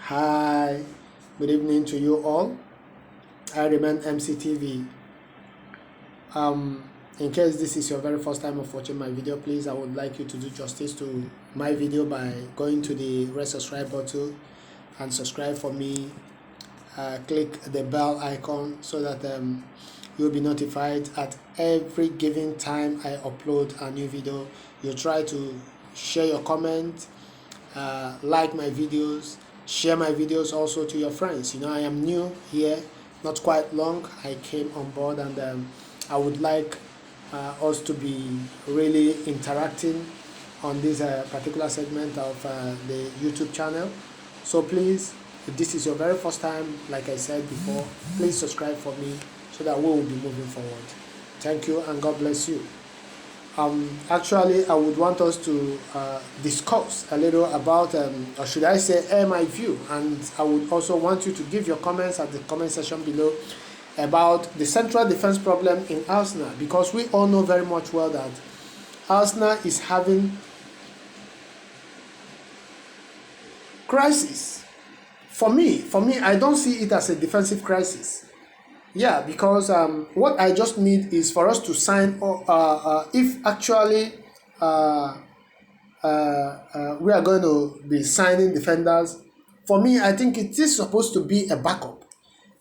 Hi, good evening to you all. I remain MCTV. In case this is your very first time of watching my video, please, I would like you to do justice to my video by going to the red subscribe button and subscribe for me. Click the bell icon so that you'll be notified at every given time I upload a new video. You try to share your comment, like my videos, share my videos also to your friends. I am new here, not quite long. I came on board, and I would like us to be really interacting on this particular segment of the YouTube channel. So please, if this is your very first time, like I said before, please subscribe for me so that we will be moving forward. Thank you and God bless you. Actually, I would want us to discuss a little about, or should I say, air my view, and I would also want you to give your comments at the comment section below about the central defense problem in Arsenal, because we all know very much well that Arsenal is having crisis. For me, I don't see it as a defensive crisis. Yeah, because what I just need is for us to sign, if actually we are going to be signing defenders. For me, I think it is supposed to be a backup,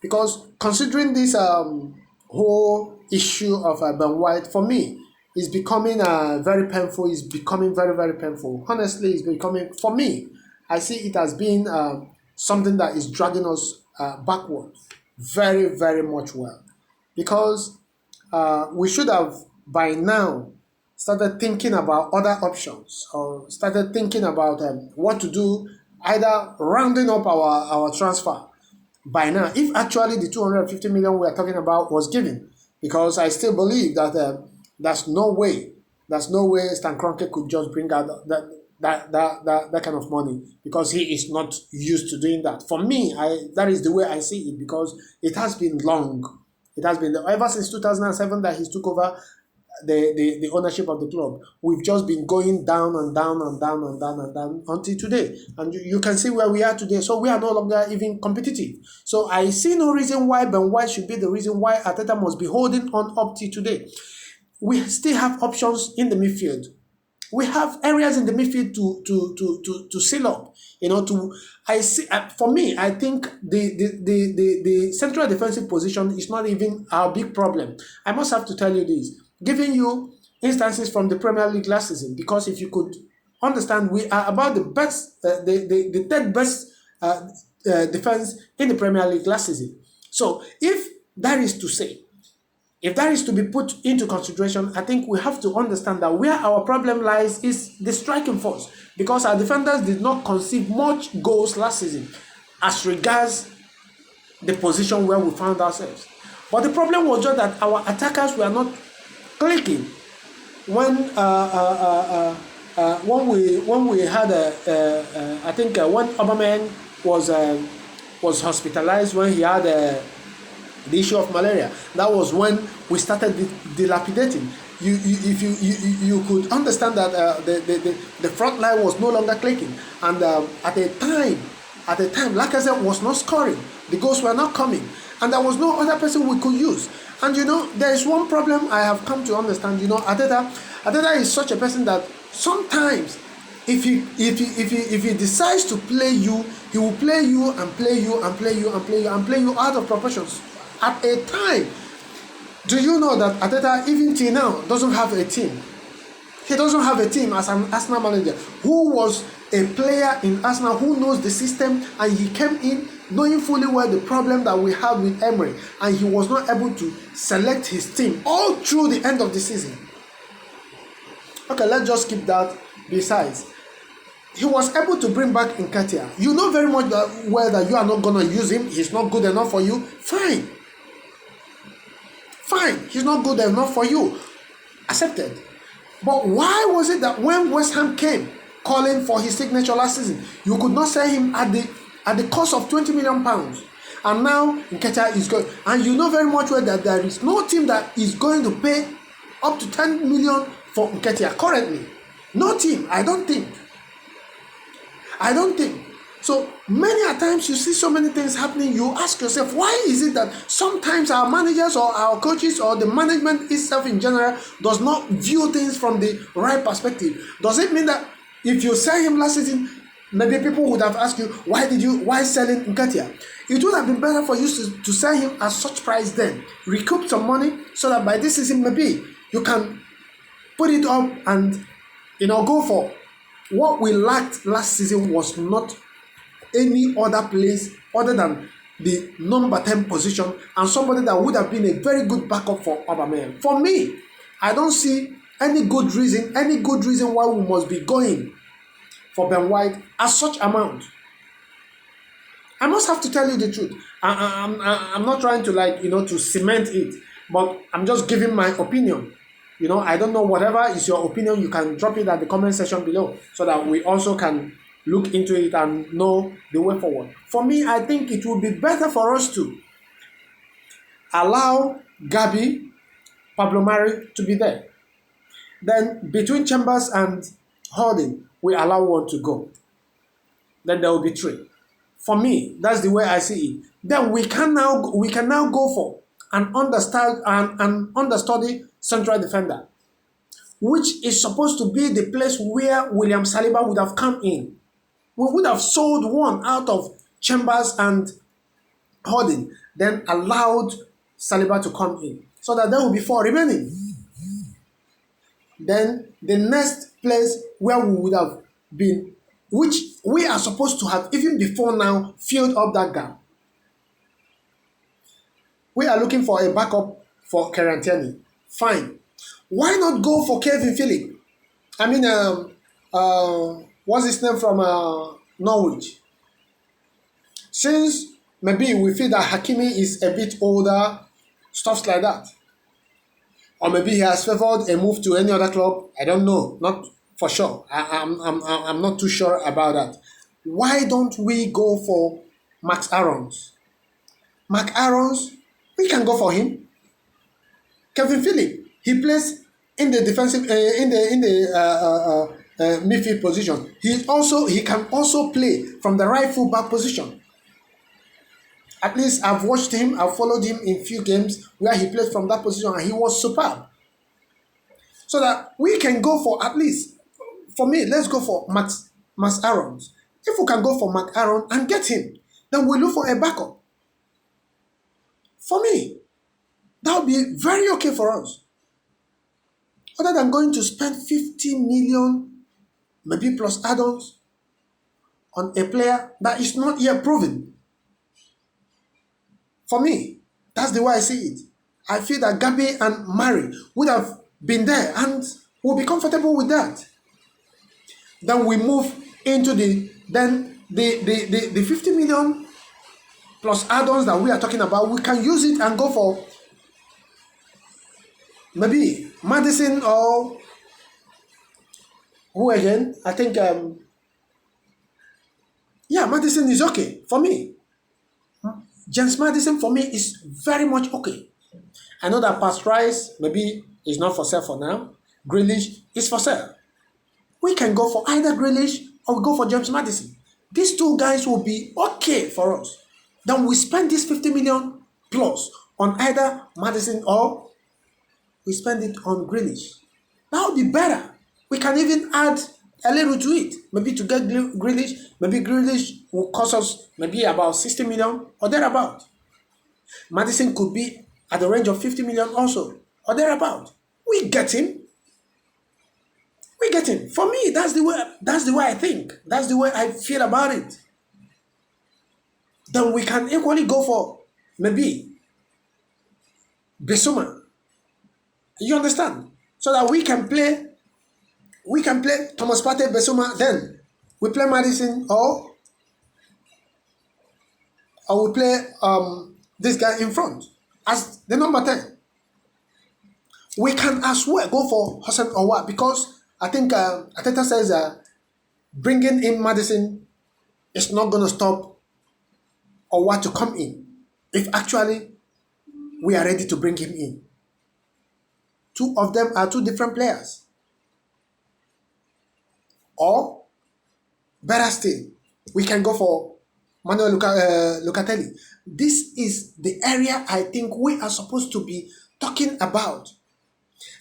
because considering this whole issue of Ben White, for me, is becoming very painful. It's becoming very, very painful. Honestly, it's becoming, for me, I see it as being something that is dragging us backwards very, very much well, because we should have by now started thinking about other options, or started thinking about what to do, either rounding up our transfer by now, if actually the 250 million we are talking about was given, because I still believe that there's no way Stan Kroenke could just bring out that kind of money, because he is not used to doing that. For me, that is the way I see it, because it has been long. It has been ever since 2007 that he took over the ownership of the club. We've just been going down and down and down and down and down until today, and you can see where we are today. So we are no longer even competitive. So I see no reason why Ben White should be the reason why Arteta must be holding on up to today. We still have options in the midfield. We have areas in the midfield to seal up. For me, I think the central defensive position is not even our big problem. I must have to tell you this, giving you instances from the Premier League last season, because if you could understand, we are about the best, the third best defense in the Premier League last season. So if that is to be put into consideration, I think we have to understand that where our problem lies is the striking force, because our defenders did not concede much goals last season as regards the position where we found ourselves. But the problem was just that our attackers were not clicking. When we had I think when Aubameyang was hospitalized, when he had the issue of malaria, that was when we started dilapidating. You could understand that the front line was no longer clicking, and at the time, Lacazette was not scoring, the goals were not coming, and there was no other person we could use. And there is one problem I have come to understand. Arteta is such a person that sometimes if he decides to play you, he will play you and play you and play you and play you and play you out of proportions at a time. Do you know that Arteta, even till now, doesn't have a team? He doesn't have a team as an Arsenal manager who was a player in Arsenal who knows the system, and he came in knowing fully well the problem that we had with Emery, and he was not able to select his team all through the end of the season. Okay, let's just keep that. Besides, he was able to bring back Nketiah. You know very much well that you are not going to use him. He's not good enough for you. Fine. He's not good enough for you. Accepted. But why was it that when West Ham came calling for his signature last season, you could not sell him at the cost of £20 million? And now Nketiah is going. And you know very much well that there is no team that is going to pay up to 10 million for Nketiah currently. No team, I don't think. So many a times you see so many things happening, you ask yourself, why is it that sometimes our managers or our coaches or the management itself in general does not view things from the right perspective? Does it mean that if you sell him last season, maybe people would have asked you, why selling Nketiah? It would have been better for you to sell him at such price then, recoup some money so that by this season maybe you can put it up and go for. What we lacked last season was not any other place other than the number 10 position and somebody that would have been a very good backup for Aubameyang. For me, I don't see any good reason why we must be going for Ben White at such amount. I must have to tell you the truth. I'm not trying to to cement it, but I'm just giving my opinion. I don't know, whatever is your opinion, you can drop it at the comment section below so that we also can look into it and know the way forward. For me, I think it would be better for us to allow Gabi, Pablo Mari to be there. Then between Chambers and Holding, we allow one to go. Then there will be 3. For me, that's the way I see it. Then we can now go for an understudy central defender, which is supposed to be the place where William Saliba would have come in. We would have sold one out of Chambers and Holding, then allowed Saliba to come in, so that there will be 4 remaining. Then the next place where we would have been, which we are supposed to have even before now filled up that gap. We are looking for a backup for Kieran Tierney. Fine. Why not go for Kevin Phillips? I mean, what's his name from Norwich? Since maybe we feel that Hakimi is a bit older, stuff like that. Or maybe he has favored a move to any other club. I don't know, not for sure. I'm not too sure about that. Why don't we go for Max Aarons? Max Aarons, we can go for him. Kevin Phillips, he plays in the defensive, midfield position. He can also play from the right full back position. At least I've watched him, I've followed him in few games where he played from that position and he was superb. So that we can go for, at least, for me, let's go for Max Aarons. If we can go for Max Aarons and get him, then we look for a backup. For me, that would be very okay for us. Other than going to spend 50 million, maybe plus add-ons, on a player that is not yet proven. For me, that's the way I see it. I feel that Gabi and Mari would have been there and will be comfortable with that. Then we move into the 50 million plus add-ons that we are talking about. We can use it and go for maybe Maddison or who again? I think Maddison is okay for me. James Maddison for me is very much okay. I know that Past Rice maybe is not for sale for now. Grealish is for sale. We can go for either Grealish or we go for James Maddison. These 2 guys will be okay for us. Then we spend this 50 million plus on either Maddison or we spend it on Grealish. That would be better. We can even add a little to it. Maybe to get Grealish, maybe Grealish will cost us maybe about 60 million or thereabout. Maddison could be at the range of 50 million also or thereabout. We get him. For me, that's the way I think. That's the way I feel about it. Then we can equally go for maybe Bissouma. You understand? So that we can play Thomas Partey, Bissouma, then we play Maddison or we play this guy in front as the number 10. We can as well go for Hossein Owa because I think Ateta says bringing in Maddison is not going to stop Owa to come in if actually we are ready to bring him in. 2 of them are 2 different players. Or, better still, We can go for Locatelli. This is the area I think we are supposed to be talking about.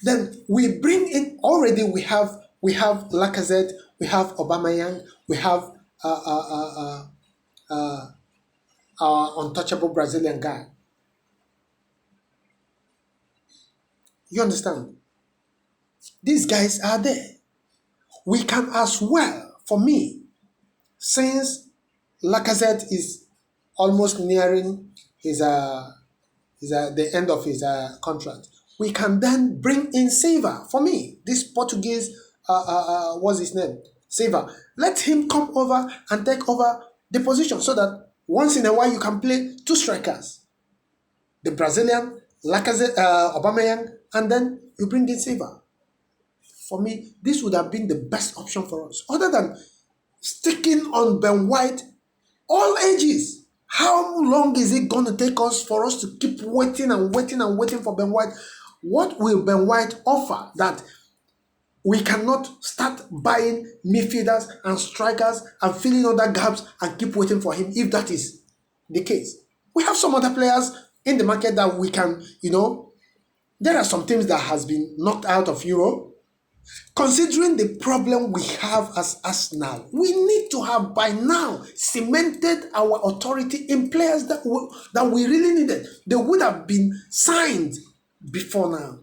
Then we bring in, already we have Lacazette, we have Aubameyang, we have untouchable Brazilian guy. You understand? These guys are there. We can as well, for me, since Lacazette is almost nearing the end of his contract, we can then bring in Silva. For me, this Portuguese, what's his name? Silva. Let him come over and take over the position so that once in a while you can play two strikers. The Brazilian, Lacazette, Aubameyang, and then you bring in Silva. For me, this would have been the best option for us. Other than sticking on Ben White, all ages. How long is it going to take us for us to keep waiting and waiting and waiting for Ben White? What will Ben White offer that we cannot start buying midfielders and strikers and filling other gaps and keep waiting for him if that is the case? We have some other players in the market that we can, there are some teams that has been knocked out of Europe. Considering the problem we have as Arsenal, we need to have by now cemented our authority in players that we really needed. They would have been signed before now.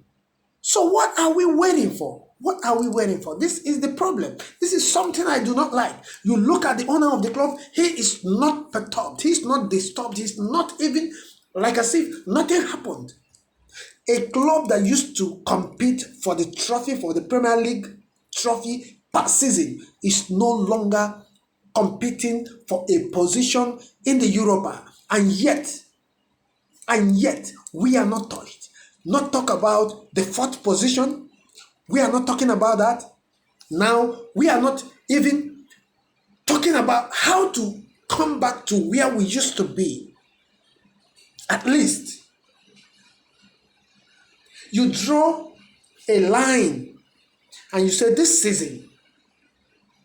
So what are we waiting for? What are we waiting for? This is the problem. This is something I do not like. You look at the owner of the club, he is not perturbed, he's not disturbed, he's not even like as if nothing happened. A club that used to compete for the trophy, for the Premier League trophy per season, is no longer competing for a position in the Europa. And yet, we are not touched. Not talk about the fourth position. We are not talking about that. Now, we are not even talking about how to come back to where we used to be. At least, you draw a line and you say this season,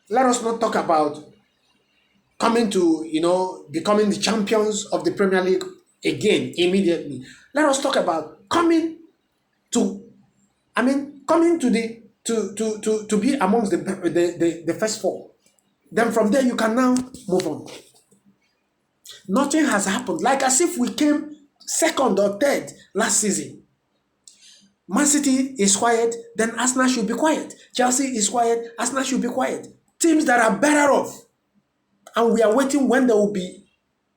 let us not talk about coming to, becoming the champions of the Premier League again immediately. Let us talk about coming to be amongst the first four. Then from there you can now move on. Nothing has happened. Like as if we came second or third last season. Man City is quiet, then Arsenal should be quiet. Chelsea is quiet, Arsenal should be quiet. Teams that are better off. And we are waiting when they will be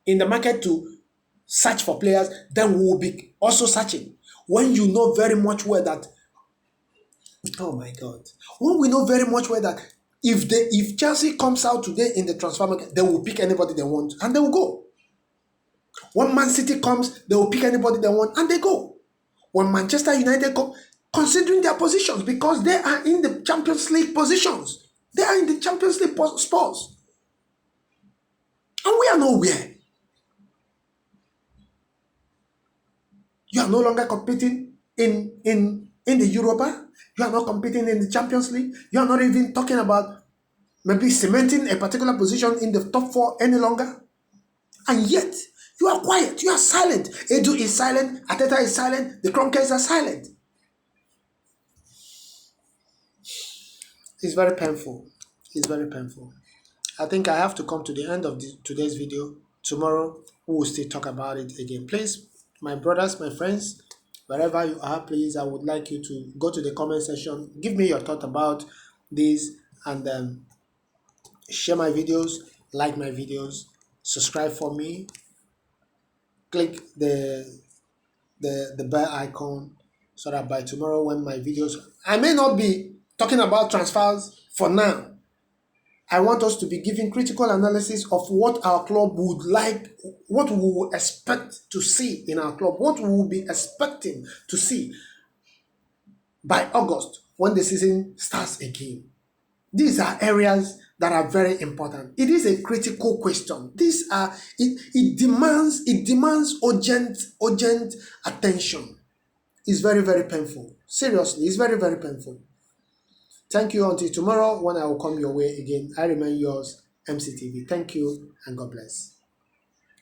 in the market to search for players, then we will be also searching. When you know very much well that, oh my God, when we know very much well that if Chelsea comes out today in the transfer market, they will pick anybody they want and they will go. When Man City comes, they will pick anybody they want and they go. When Manchester United come, considering their positions, because they are in the Champions League positions. They are in the Champions League spots. And we are nowhere. You are no longer competing in the Europa. You are not competing in the Champions League. You are not even talking about maybe cementing a particular position in the top four any longer. And yet, you are quiet. You are silent. Edu is silent. Ateta is silent. The Kroenkes are silent. It's very painful. It's very painful. I think I have to come to the end of today's video. Tomorrow, we will still talk about it again. Please, my brothers, my friends, wherever you are, please, I would like you to go to the comment section. Give me your thought about this and share my videos, like my videos, subscribe for me. Click the bell icon so that by tomorrow when my videos, I may not be talking about transfers for now. I want us to be giving critical analysis of what our club would like, what we would expect to see in our club, what we will be expecting to see by August when the season starts again. These are areas that are very important. It is a critical question. It demands urgent attention. It's very, very painful. Seriously, it's very, very painful. Thank you until tomorrow when I will come your way again. I remain yours, MCTV. Thank you and God bless.